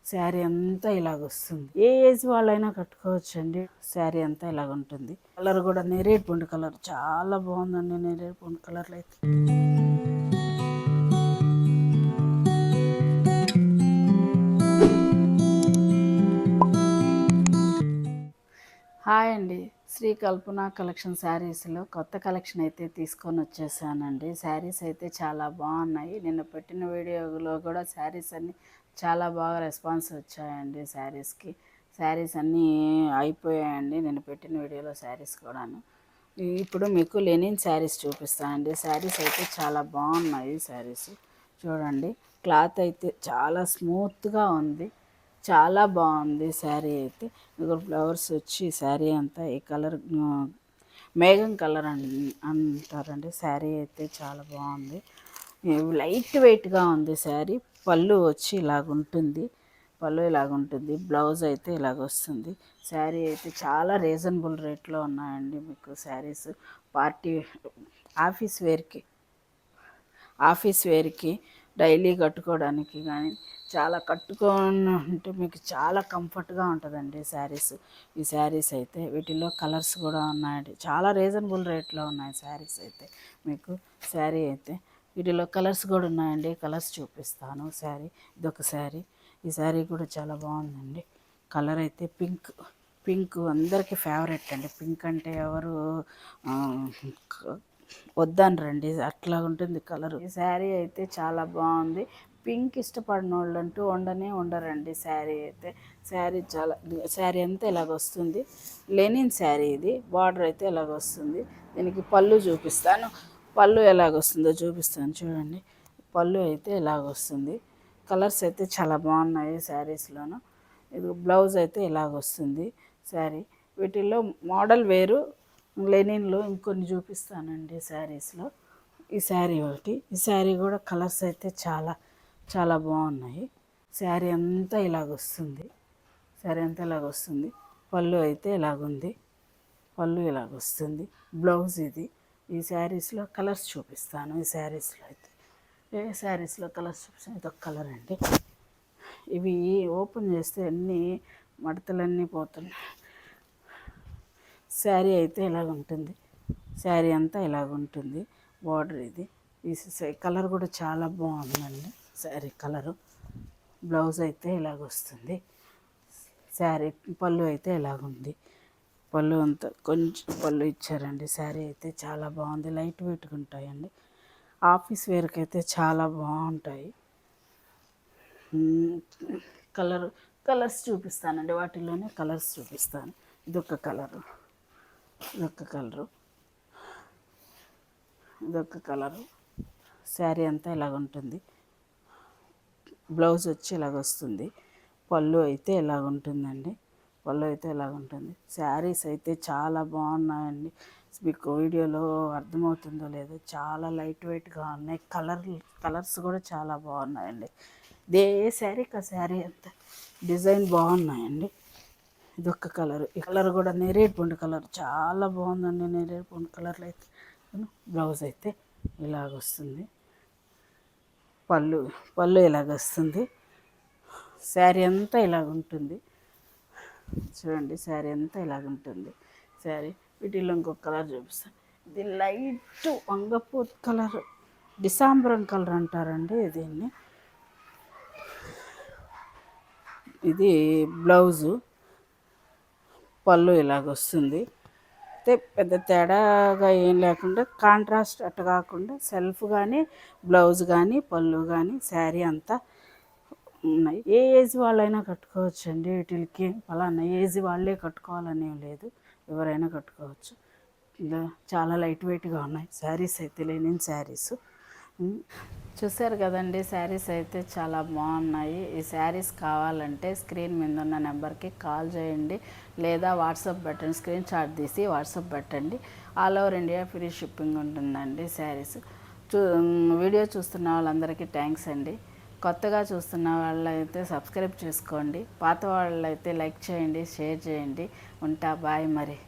శారీ అంతా ఇలాగొస్తుంది. ఏ ఏజ్ వాళ్ళైనా కట్టుకోవచ్చండి. శారీ అంతా ఇలాగుంటుంది. కలర్ కూడా నేరేడు పండు కలర్ చాలా బాగుందండి. నేరేడు పండు కలర్లో అయితే హాయ్ అండి. శ్రీ కల్పన కలెక్షన్ శారీస్లో కొత్త కలెక్షన్ అయితే తీసుకొని వచ్చేసానండి. శారీస్ అయితే చాలా బాగున్నాయి. నిన్న పెట్టిన వీడియోలో కూడా శారీస్ అన్నీ చాలా బాగా రెస్పాన్స్ వచ్చాయండి. శారీస్ అన్నీ అయిపోయాయండి నిన్న పెట్టిన వీడియోలో శారీస్ కూడాను. ఇప్పుడు మీకు లెనిన్ శారీస్ చూపిస్తానండి. శారీస్ అయితే చాలా బాగున్నాయి. శారీస్ చూడండి, క్లాత్ అయితే చాలా స్మూత్గా ఉంది. చాలా బాగుంది శారీ అయితే. ఇదిగో ఫ్లవర్స్ వచ్చి శారీ అంతా ఈ కలర్ మేఘం కలర్ అంటారండి. శారీ అయితే చాలా బాగుంది. లైట్ వెయిట్గా ఉంది శారీ. పళ్ళు వచ్చి ఇలాగుంటుంది. బ్లౌజ్ అయితే ఇలాగొస్తుంది. శారీ అయితే చాలా రీజనబుల్ రేట్లో ఉన్నాయండి మీకు శారీస్. పార్టీ ఆఫీస్ వేర్కి డైలీ కట్టుకోవడానికి కానీ చాలా కట్టుకుంటే మీకు చాలా కంఫర్ట్గా ఉంటుందండి శారీస్. ఈ శారీస్ అయితే వీటిలో కలర్స్ కూడా ఉన్నాయండి. చాలా రీజనబుల్ రేట్లో ఉన్నాయి శారీస్ అయితే మీకు. శారీ అయితే వీటిలో కలర్స్ కూడా ఉన్నాయండి. కలర్స్ చూపిస్తాను. ఇదొక శారీ. ఈ శారీ కూడా చాలా బాగుందండి. కలర్ అయితే పింక్ అందరికీ ఫేవరెట్ అండి. పింక్ అంటే ఎవరు వద్దనరండి, అట్లా ఉంటుంది కలర్. ఈ శారీ అయితే చాలా బాగుంది. పింక్ ఇష్టపడిన వాళ్ళు అంటూ ఉండరండి. శారీ అంతా ఇలాగొస్తుంది. లెనిన్ శారీ ఇది. బార్డర్ అయితే ఇలాగొస్తుంది. దీనికి పళ్ళు ఎలాగొస్తుందో చూపిస్తాను చూడండి. పళ్ళు అయితే ఇలాగొస్తుంది. కలర్స్ అయితే చాలా బాగున్నాయి శారీస్లోను. ఇది బ్లౌజ్ అయితే ఇలాగొస్తుంది శారీ. వీటిల్లో మోడల్ వేరు, లెనిన్లో ఇంకొన్ని చూపిస్తానండి శారీస్లో. ఈ శారీ ఒకటి. ఈ శారీ కూడా కలర్స్ అయితే చాలా చాలా బాగున్నాయి. శారీ అంతా ఇలాగొస్తుంది. పళ్ళు అయితే ఇలాగుంది. బ్లౌజ్ ఇది. ఈ శారీస్లో కలర్స్ చూపిస్తాను. ఈ శారీస్లో కలర్స్ చూపిస్తాను. ఇదొక కలర్ అండి. ఇవి ఓపెన్ చేస్తే అన్నీ మడతలన్నీ పోతున్నాయి. శారీ అయితే ఇలాగుంటుంది. శారీ అంతా ఇలాగుంటుంది. బార్డర్ ఇది. ఈ కలర్ కూడా చాలా బాగుందండి. శారీ కలరు. బ్లౌజ్ అయితే ఇలాగొస్తుంది. శారీ పళ్ళు అయితే ఇలాగుంది. పళ్ళు అంతా కొంచెం పళ్ళు ఇచ్చారండి. శారీ అయితే చాలా బాగుంది. లైట్ వెయిట్గా ఉంటాయండి. ఆఫీస్ వేర్కి అయితే చాలా బాగుంటాయి. కలర్స్ చూపిస్తానండి. వాటిలోనే కలర్స్ చూపిస్తాను. ఇదొక కలరు. శారీ అంతా ఇలాగుంటుంది. బ్లౌజ్ వచ్చి ఇలాగొస్తుంది. పళ్ళు అయితే ఇలాగుంటుందండి. శారీస్ అయితే చాలా బాగున్నాయండి. మీకు వీడియోలో అర్థమవుతుందో లేదో, చాలా లైట్ వెయిట్గా ఉన్నాయి. కలర్స్ కూడా చాలా బాగున్నాయండి. ఏ శారీకి ఆ శారీ అంతా డిజైన్ బాగున్నాయండి. ఇదొక కలర్. ఈ కలర్ కూడా నేరేడు పండు కలర్ చాలా బాగుందండి. నేరేడు పండు కలర్లో అయితే బ్లౌజ్ అయితే ఇలాగొస్తుంది. పళ్ళు ఇలాగొస్తుంది. శారీ అంతా ఇలాగుంటుంది చూడండి. వీటిలో ఇంకొక కలర్ చూపిస్తాను. ఇది లైట్ వంగపూత్ కలర్, డిసాంబరం కలర్ అంటారండి దీన్ని. ఇది బ్లౌజు. పళ్ళు ఇలాగొస్తుంది. అయితే పెద్ద తేడాగా ఏం లేకుండా, కాంట్రాస్ట్ అట్ట కాకుండా సెల్ఫ్ కానీ బ్లౌజ్ కానీ పళ్ళు కానీ శారీ అంతా ఉన్నాయి. ఏ ఏజ్ వాళ్ళైనా కట్టుకోవచ్చండి. వీటికి ఫలానా ఏజ్ వాళ్ళే కట్టుకోవాలని లేదు, ఎవరైనా కట్టుకోవచ్చు. ఇలా చాలా లైట్ వెయిట్గా ఉన్నాయి శారీస్ అయితే. లెనిన్ శారీస్ చూసారు కదండి. శారీస్ అయితే చాలా బాగున్నాయి. ఈ శారీస్ కావాలంటే స్క్రీన్ మీద ఉన్న నెంబర్కి కాల్ చేయండి, లేదా వాట్సాప్ పెట్టండి. స్క్రీన్ షాట్ తీసి వాట్సాప్ పెట్టండి. All over India free shipping ఉంటుందండి. వీడియో చూస్తున్న వాళ్ళందరికీ థ్యాంక్స్ అండి. కొత్తగా చూస్తున్న వాళ్ళైతే సబ్స్క్రైబ్ చేసుకోండి. పాత వాళ్ళైతే లైక్ చేయండి, షేర్ చేయండి. బాయ్ మరి.